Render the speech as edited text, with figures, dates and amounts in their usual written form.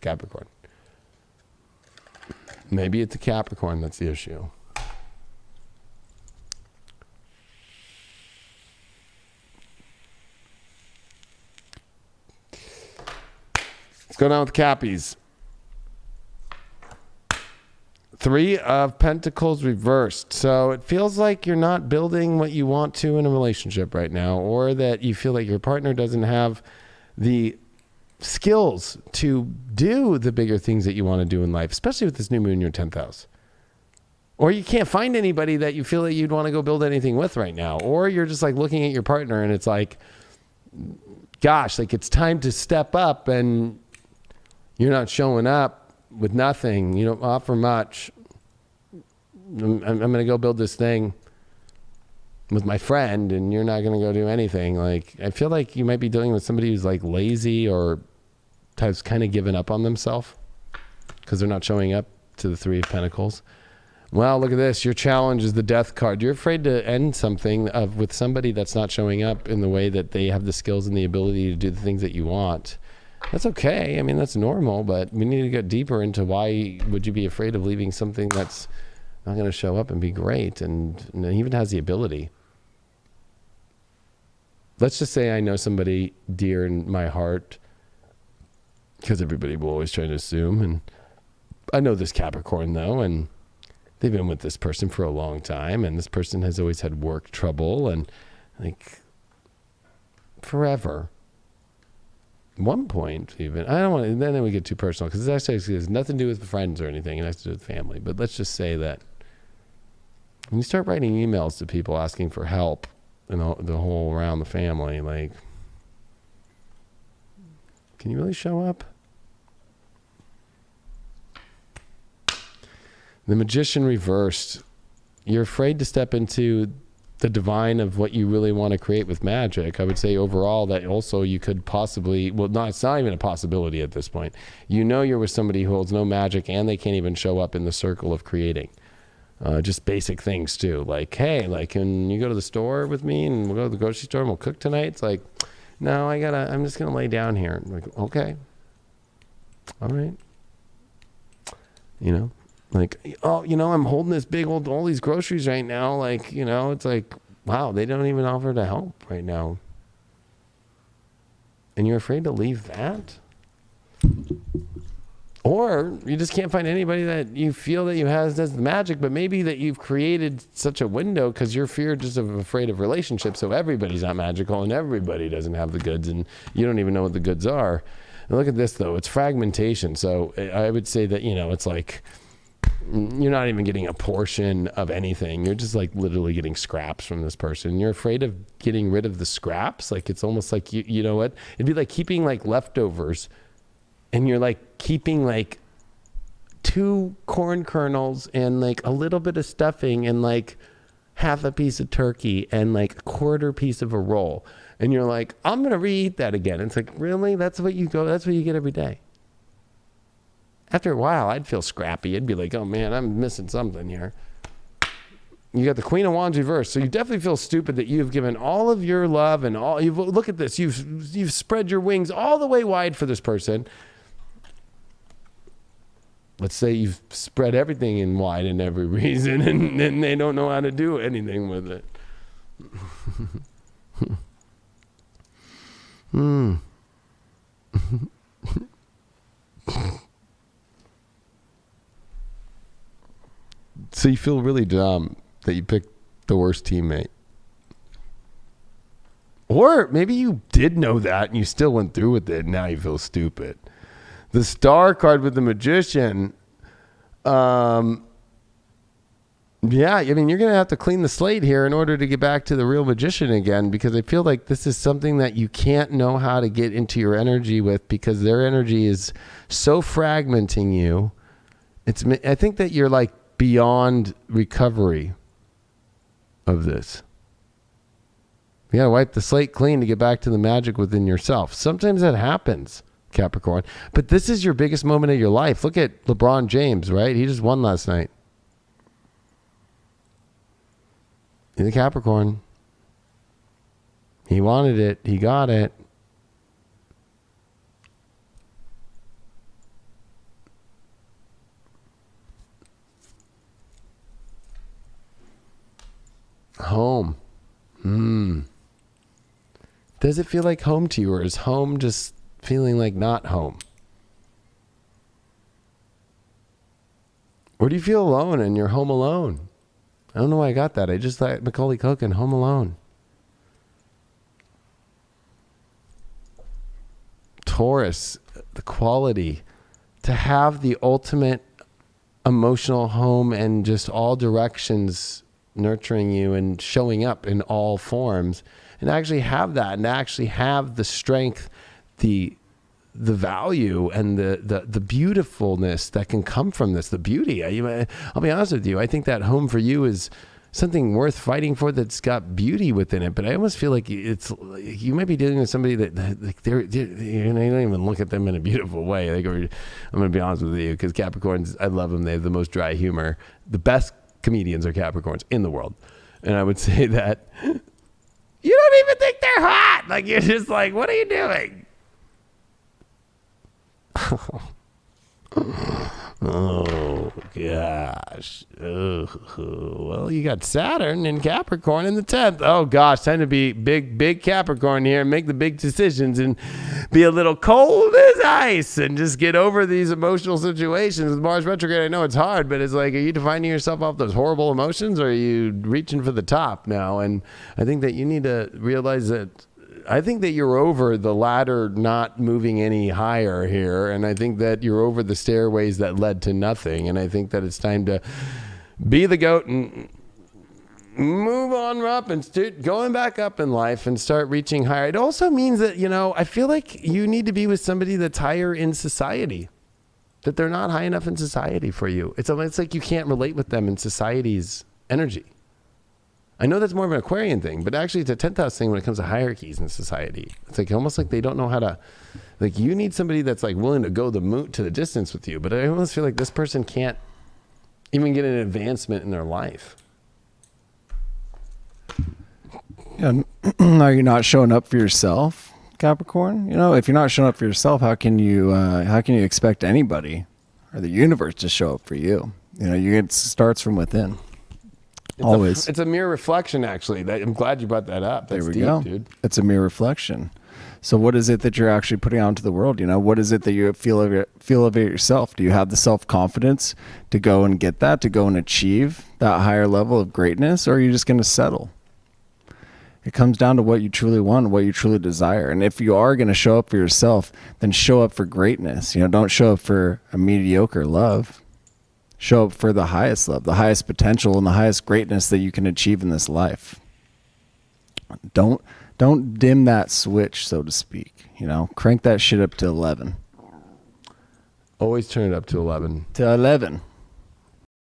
Capricorn. Maybe it's a Capricorn that's the issue. What's going on with Cappies? Three of Pentacles reversed. So it feels like you're not building what you want to in a relationship right now, or that you feel like your partner doesn't have the skills to do the bigger things that you want to do in life, especially with this new moon in your 10th house. Or you can't find anybody that you feel that you'd want to go build anything with right now. Or you're just like looking at your partner and it's like, gosh, like it's time to step up and you're not showing up with nothing. You don't offer much. I'm going to go build this thing with my friend and you're not going to go do anything. Like, I feel like you might be dealing with somebody who's like lazy or has kind of given up on themselves because they're not showing up to the Three of Pentacles. Well, look at this. Your challenge is the Death card. You're afraid to end something with somebody that's not showing up in the way that they have the skills and the ability to do the things that you want. That's okay. I mean, that's normal, but we need to get deeper into why would you be afraid of leaving something that's not going to show up and be great and even has the ability. Let's just say I know somebody dear in my heart, because everybody will always try to assume. And I know this Capricorn, though, and they've been with this person for a long time, and this person has always had work trouble and like forever. At one point, even. I don't want to, then we get too personal, because it actually has nothing to do with friends or anything. It has to do with family. But let's just say that when you start writing emails to people asking for help, and the whole around the family, like, can you really show up? The Magician reversed. You're afraid to step into the divine of what you really want to create with magic. I would say overall that also you could possibly, well, no, it's not even a possibility at this point. You know you're with somebody who holds no magic and they can't even show up in the circle of creating. Just basic things too. Like, hey, like, can you go to the store with me and we'll go to the grocery store and we'll cook tonight? It's like, no, I'm just going to lay down here. I'm like, okay. All right. You know, like, oh, you know, I'm holding this big old, all these groceries right now. Like, you know, it's like, wow, they don't even offer to help right now. And you're afraid to leave that? Or you just can't find anybody that you feel that you has does the magic, but maybe that you've created such a window because you're just afraid of relationships. So everybody's not magical and everybody doesn't have the goods and you don't even know what the goods are. And look at this though, it's fragmentation. So I would say that, you know, it's like, you're not even getting a portion of anything. You're just like literally getting scraps from this person. You're afraid of getting rid of the scraps. Like, it's almost like, you know what? It'd be like keeping like leftovers. And you're like keeping like 2 corn kernels and like a little bit of stuffing and like half a piece of turkey and like a quarter piece of a roll. And you're like, I'm going to reheat that again. And it's like, really? That's what you get every day. After a while, I'd feel scrappy. I'd be like, oh man, I'm missing something here. You got the Queen of Wands reversed. So you definitely feel stupid that you've given all of your love and look at this. You've spread your wings all the way wide for this person. Let's say you've spread everything in wide in every reason and then they don't know how to do anything with it. So you feel really dumb that you picked the worst teammate. Or maybe you did know that and you still went through with it and now you feel stupid. The Star card with the Magician. Yeah, I mean, you're going to have to clean the slate here in order to get back to the real magician again, because I feel like this is something that you can't know how to get into your energy with because their energy is so fragmenting you. I think that you're like beyond recovery of this. You got to wipe the slate clean to get back to the magic within yourself. Sometimes that happens, Capricorn. But this is your biggest moment of your life. Look at LeBron James, right? He just won last night. He's a Capricorn. He wanted it. He got it. Home. Does it feel like home to you, or is home just feeling like not home? Or do you feel alone and you're home alone? I don't know why I got that. I just thought Macaulay Culkin, Home Alone. Taurus, the quality to have the ultimate emotional home and just all directions nurturing you and showing up in all forms, and actually have that, and actually have the strength, the value, and the beautifulness that can come from this, the beauty. I'll be honest with you, I think that home for you is something worth fighting for, that's got beauty within it. But I almost feel like you might be dealing with somebody that like you don't even look at them in a beautiful way. Like, I'm going to be honest with you, because Capricorns, I love them. They have the most dry humor. The best comedians are Capricorns in the world. And I would say that you don't even think they're hot. Like, you're just like, what are you doing? Oh gosh. Well, you got Saturn in Capricorn in the 10th. Oh gosh, time to be big Capricorn here and make the big decisions and be a little cold as ice and just get over these emotional situations. With Mars retrograde, I know it's hard, but it's like, are you defining yourself off those horrible emotions, or are you reaching for the top now? And I think that you need to realize that I think that you're over the ladder not moving any higher here. And I think that you're over the stairways that led to nothing. And I think that it's time to be the goat and move on up and start going back up in life and start reaching higher. It also means that, I feel like you need to be with somebody that's higher in society, that they're not high enough in society for you. It's like you can't relate with them in society's energy. I know that's more of an Aquarian thing, but actually it's a 10th house thing when it comes to hierarchies in society. It's like almost like they don't know how to, like, you need somebody that's like willing to go to the distance with you. But I almost feel like this person can't even get an advancement in their life. Yeah, are you not showing up for yourself, Capricorn? If you're not showing up for yourself, how can you expect anybody or the universe to show up for you? It starts from within. Always. It's a mere reflection, actually. I'm glad you brought that up. That's there we deep, go. Dude. It's a mere reflection. So what is it that you're actually putting out into the world? What is it that you feel of it yourself? Do you have the self-confidence to go and get that, to go and achieve that higher level of greatness, or are you just going to settle? It comes down to what you truly want, what you truly desire. And if you are going to show up for yourself, then show up for greatness. Don't show up for a mediocre love. Show up for the highest love, the highest potential, and the highest greatness that you can achieve in this life. Don't dim that switch, so to speak. Crank that shit up to 11. Always turn it up to 11. To 11.